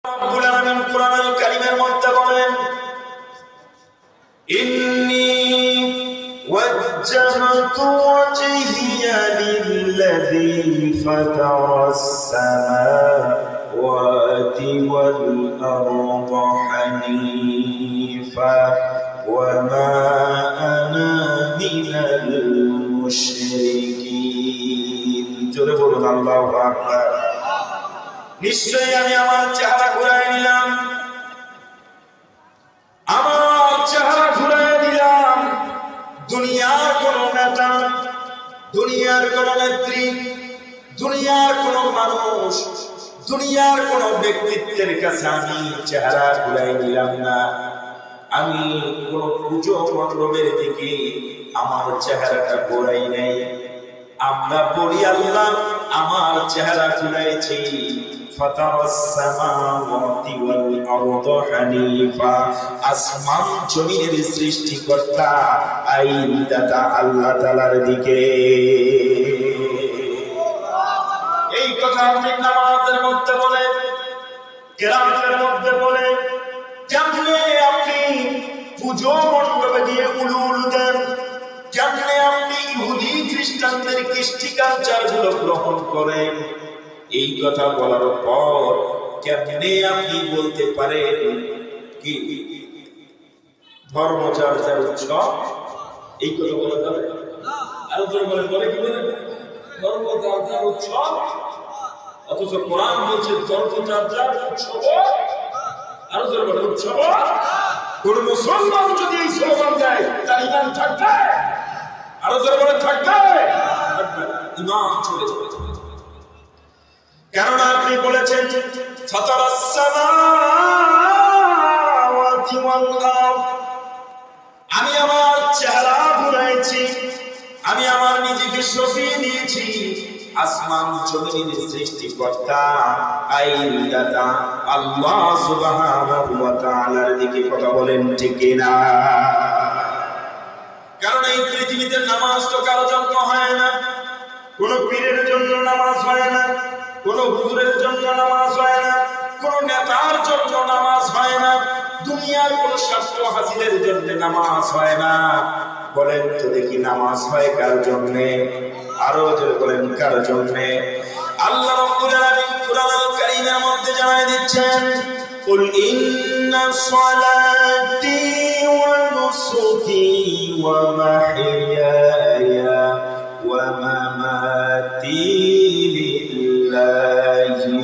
রব্বুল আলামিন কোরআনুল কারীমের মধ্যে বলেন, ইন্নী ওয়াজ্জাহতু ওয়াজহিয়া লিল্লাযী ফাতারাস সামাওয়াতি ওয়াল আরদা হানিফা ওয়া মা আনা মিনাল মুশরিকিন। জোরে বলুন আল্লাহু আকবার। নিশ্চয়ই আমি আমার চেহারা ঘুরায় নিলাম, আমার চেহারা ঘুরায় দিলাম। দুনিয়ার কোন নেতা, দুনিয়ার কোন নেত্রী, দুনিয়ার কোন মানুষ, দুনিয়ার কোন ব্যক্তিত্বের কাছে আমি চেহারা ঘুরাই নিলাম না। আমি কোন পুজো মণ্ডপের দিকে আমার চেহারাটা ঘুরাই নাই। আমরা বলি আল্লাহ আমার চেহারা ঘুরাইছি। আসমান জমিনের সৃষ্টিকর্তা আইনদাতা আল্লাহ তাআলার দিকে। এই কথা আপনি নামাজের মধ্যে বলে, কেরাতের মধ্যে বলে, কেমনে আপনি পুজো মণ্ডপে দিয়ে উলুল দেন, কেমনে আপনি ইহুদি খ্রিস্টানদের কৃষ্টি কালচার গুলো গ্রহণ করেন। এই কথা বলার পর কেমনে আপনি বলতে পারেন কি ধর্মচর্চার উৎসব? এই কথা বলা যাবে? আরো জোরে বলে, বলে কি বলে ধর্মচর্চার উৎসব? অথচ কোরআন বলছে ধর্মচর্চার উৎসব। আরো জোরে বলে উৎসব। কোন মুসলমান যদি এই স্লোগান দেয় তার ঈমান থাকবে? আরো জোরে বলে থাকবে? ঈমান চলে যাবে। কেননা আপনি বলেছেন ফাতারাস সামাওয়াতি ওয়াল আরদ, আমি আমার চেহারা ঘুরাইছি, আমি আমার নিজেকে সঁপিয়ে দিয়েছি আসমান জমিনের সৃষ্টিকর্তা আইনদাতা আল্লাহ সুবহানাহু ওয়া তাআলার দিকে। কথা বলেন ঠিক কিনা? কারণ এই পৃথিবীতে নামাজ তো কারো জন্য হয় না, কোন পীরের জন্য নামাজ হয় না, কোন হুজুরের জন্য নামাজ হয় না, কোন নেতার জন্য নামাজ হয় না, দুনিয়ার কোন শাস্ত্র হাসিলের জন্য নামাজ হয় না। বলেন তো দেখি নামাজ হয় কার জন্য? আরো জোরে বলেন কার জন্য? আল্লাহ রাব্বুল আলামিন কোরআনুল কারীমের মধ্যে জানিয়ে দিচ্ছেন, কুল ইন্না সালাতি ওয়া নুসুকি ওয়া মাহইয়ায়া ওয়া মামাতি লিল্লাহি